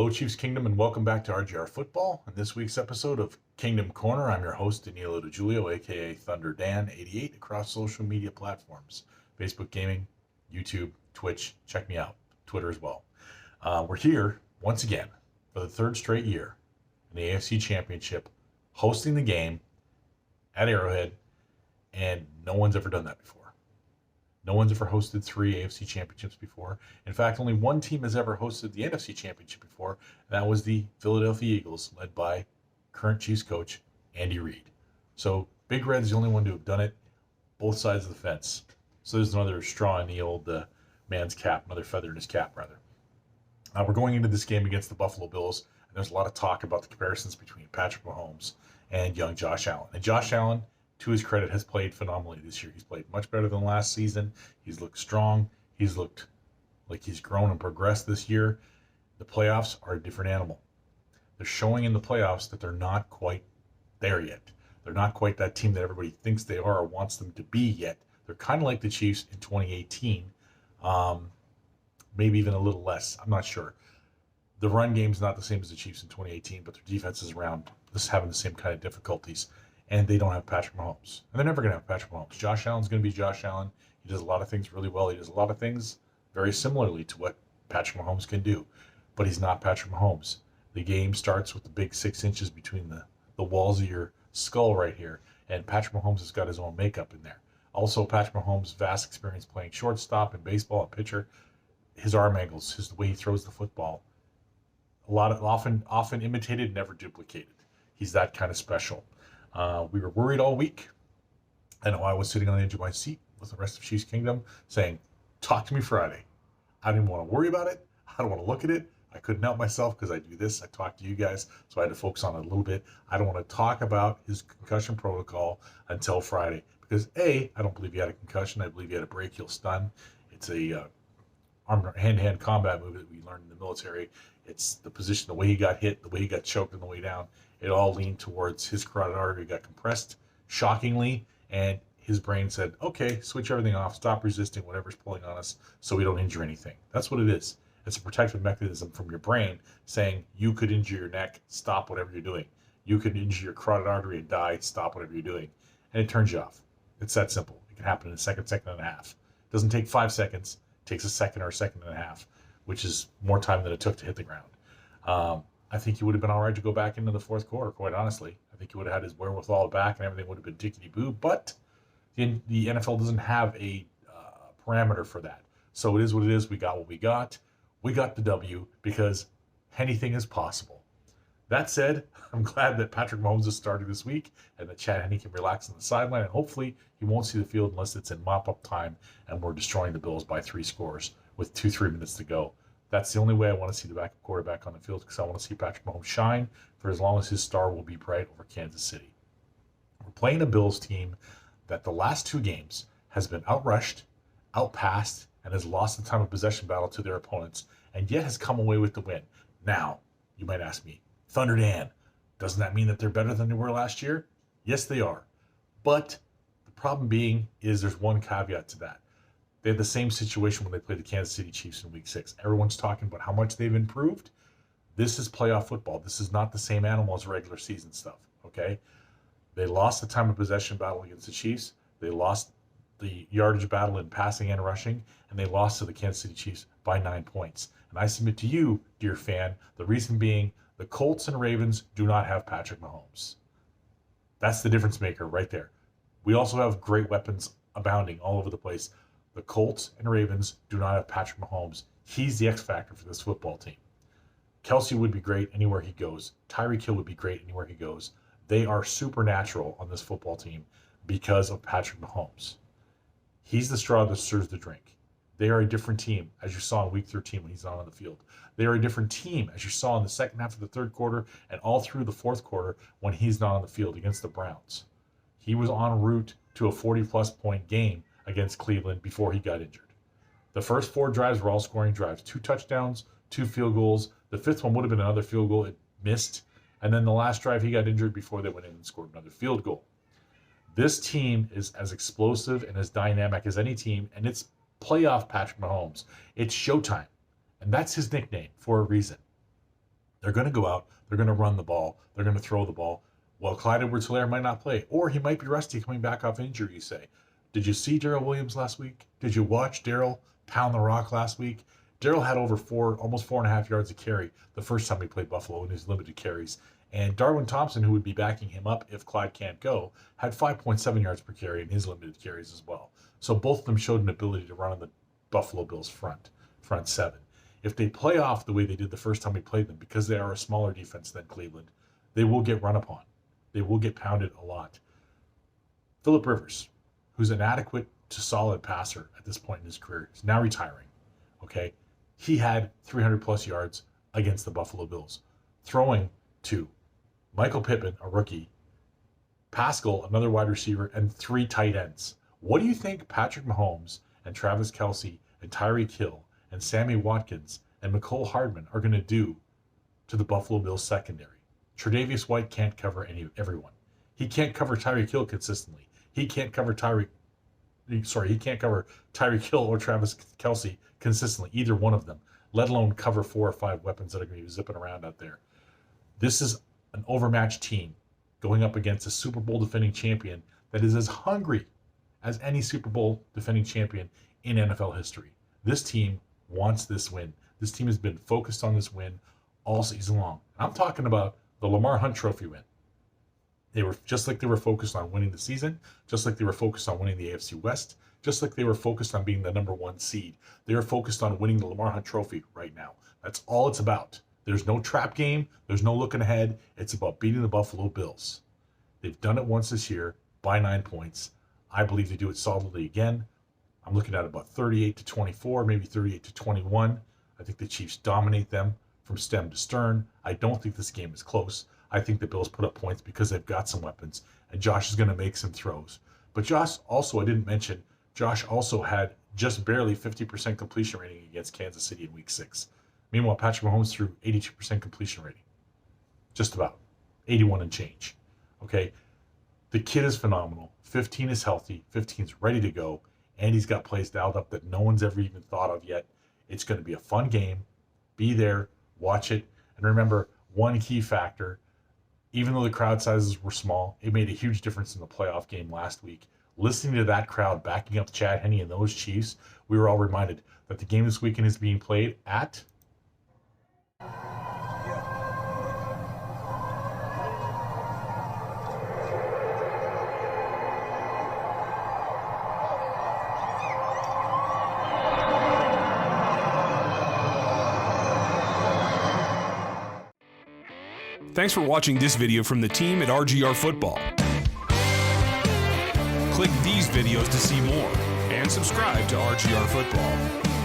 Hello, Chiefs Kingdom, and welcome back to RGR Football. In this week's episode of Kingdom Corner, I'm your host, Danilo DiGiulio, aka Thunder Dan88, across social media platforms Facebook Gaming, YouTube, Twitch. Check me out, Twitter as well. We're here once again for the third straight year in the AFC Championship, hosting the game at Arrowhead, and no one's ever done that before. No one's ever hosted 3 AFC championships before. In fact, only one team has ever hosted the NFC championship before, and that was the Philadelphia Eagles, led by current Chiefs coach Andy Reid. So Big Red's the only one to have done it, both sides of the fence. So there's another straw in the old man's cap, another feather in his cap, rather. We're going into this game against the Buffalo Bills, and there's a lot of talk about the comparisons between Patrick Mahomes and young Josh Allen. And Josh Allen, to his credit, has played phenomenally this year. He's played much better than last season. He's looked strong. He's looked like he's grown and progressed this year. The playoffs are a different animal. They're showing in the playoffs that they're not quite there yet. They're not quite that team that everybody thinks they are or wants them to be yet. They're kind of like the Chiefs in 2018, maybe even a little less. I'm not sure. The run game's not the same as the Chiefs in 2018, but their defense is around this having the same kind of difficulties. And they don't have Patrick Mahomes. And they're never going to have Patrick Mahomes. Josh Allen's going to be Josh Allen. He does a lot of things really well. He does a lot of things very similarly to what Patrick Mahomes can do. But he's not Patrick Mahomes. The game starts with the big 6 inches between the walls of your skull right here. And Patrick Mahomes has got his own makeup in there. Also, Patrick Mahomes' vast experience playing shortstop and baseball and pitcher. His arm angles, the way he throws the football. Often imitated, never duplicated. He's that kind of special. We were worried all week. I know I was sitting on the edge of my seat with the rest of Chiefs Kingdom saying, talk to me Friday. I didn't want to worry about it. I don't want to look at it. I couldn't help myself because I do this. I talk to you guys, so I had to focus on it a little bit. I don't want to talk about his concussion protocol until Friday because A, I don't believe he had a concussion. I believe he had a brachial stun. It's a hand-to-hand combat move that we learned in the military. It's the position, the way he got hit, the way he got choked on the way down. It all leaned towards his carotid artery got compressed, shockingly, and his brain said, okay, switch everything off, stop resisting whatever's pulling on us so we don't injure anything. That's what it is. It's a protective mechanism from your brain saying you could injure your neck, stop whatever you're doing. You could injure your carotid artery and die, stop whatever you're doing. And it turns you off. It's that simple. It can happen in a second and a half. It doesn't take 5 seconds. It takes a second or a second and a half, which is more time than it took to hit the ground. I think he would have been all right to go back into the fourth quarter, quite honestly. I think he would have had his wherewithal back and everything would have been tickety-boo, but the NFL doesn't have a parameter for that. So it is what it is. We got what we got. We got the W because anything is possible. That said, I'm glad that Patrick Mahomes is starting this week and that Chad Henne can relax on the sideline, and hopefully he won't see the field unless it's in mop-up time and we're destroying the Bills by 3 scores with 2-3 minutes to go. That's the only way I want to see the backup quarterback on the field because I want to see Patrick Mahomes shine for as long as his star will be bright over Kansas City. We're playing a Bills team that the last 2 games has been outrushed, outpassed, and has lost the time of possession battle to their opponents, and yet has come away with the win. Now, you might ask me, Thunder Dan, doesn't that mean that they're better than they were last year? Yes, they are. But the problem being is there's one caveat to that. They had the same situation when they played the Kansas City Chiefs in Week 6. Everyone's talking about how much they've improved. This is playoff football. This is not the same animal as regular season stuff, okay? They lost the time of possession battle against the Chiefs. They lost the yardage battle in passing and rushing, and they lost to the Kansas City Chiefs by 9 points. And I submit to you, dear fan, the reason being the Colts and Ravens do not have Patrick Mahomes. That's the difference maker right there. We also have great weapons abounding all over the place. The Colts and Ravens do not have Patrick Mahomes. He's the X factor for this football team. Kelsey would be great anywhere he goes. Tyreek Hill would be great anywhere he goes. They are supernatural on this football team because of Patrick Mahomes. He's the straw that stirs the drink. They are a different team, as you saw in Week 13 when he's not on the field. They are a different team, as you saw in the second half of the third quarter and all through the fourth quarter when he's not on the field against the Browns. He was en route to a 40-plus point game against Cleveland before he got injured. The first 4 drives were all scoring drives. 2 touchdowns, 2 field goals. The 5th one would have been another field goal. It missed. And then the last drive, he got injured before they went in and scored another field goal. This team is as explosive and as dynamic as any team, and it's playoff Patrick Mahomes. It's showtime, and that's his nickname for a reason. They're going to go out. They're going to run the ball. They're going to throw the ball. Well, Clyde Edwards-Helaire might not play, or he might be rusty coming back off injury, you say. Did you see Darrell Williams last week? Did you watch Darrell pound the rock last week? Darrell had over almost 4.5 yards a carry the first time he played Buffalo in his limited carries. And Darwin Thompson, who would be backing him up if Clyde can't go, had 5.7 yards per carry in his limited carries as well. So both of them showed an ability to run on the Buffalo Bills front seven. If they play off the way they did the first time we played them, because they are a smaller defense than Cleveland, they will get run upon. They will get pounded a lot. Phillip Rivers, who's an adequate to solid passer at this point in his career, is now retiring. Okay, he had 300 plus yards against the Buffalo Bills, throwing to Michael Pittman, a rookie, Pascal, another wide receiver, and 3 tight ends. What do you think Patrick Mahomes and Travis Kelce and Tyreek Hill and Sammy Watkins and Mecole Hardman are going to do to the Buffalo Bills secondary? Tre'Davious White can't cover everyone. He can't cover Tyreek Hill consistently. He can't cover Tyreek Hill or Travis Kelce consistently, either one of them, let alone cover 4 or 5 weapons that are going to be zipping around out there. This is an overmatched team going up against a Super Bowl defending champion that is as hungry as any Super Bowl defending champion in NFL history. This team wants this win. This team has been focused on this win all season long. I'm talking about the Lamar Hunt Trophy win. They were just like they were focused on winning the season, just like they were focused on winning the AFC West, just like they were focused on being the number 1 seed. They are focused on winning the Lamar Hunt Trophy right now. That's all it's about. There's no trap game. There's no looking ahead. It's about beating the Buffalo Bills. They've done it once this year by 9 points. I believe they do it solidly again. I'm looking at about 38-24, maybe 38-21. I think the Chiefs dominate them from stem to stern. I don't think this game is close. I think the Bills put up points because they've got some weapons, and Josh is going to make some throws. But Josh also, I didn't mention, Josh also had just barely 50% completion rating against Kansas City in Week 6. Meanwhile, Patrick Mahomes threw 82% completion rating. Just about. 81 and change. Okay? The kid is phenomenal. 15 is healthy. 15's ready to go. And he's got plays dialed up that no one's ever even thought of yet. It's going to be a fun game. Be there. Watch it. And remember, one key factor, even though the crowd sizes were small, it made a huge difference in the playoff game last week. Listening to that crowd backing up Chad Henne and those Chiefs, we were all reminded that the game this weekend is being played at Thanks for watching this video from the team at RGR Football. Click these videos to see more and subscribe to RGR Football.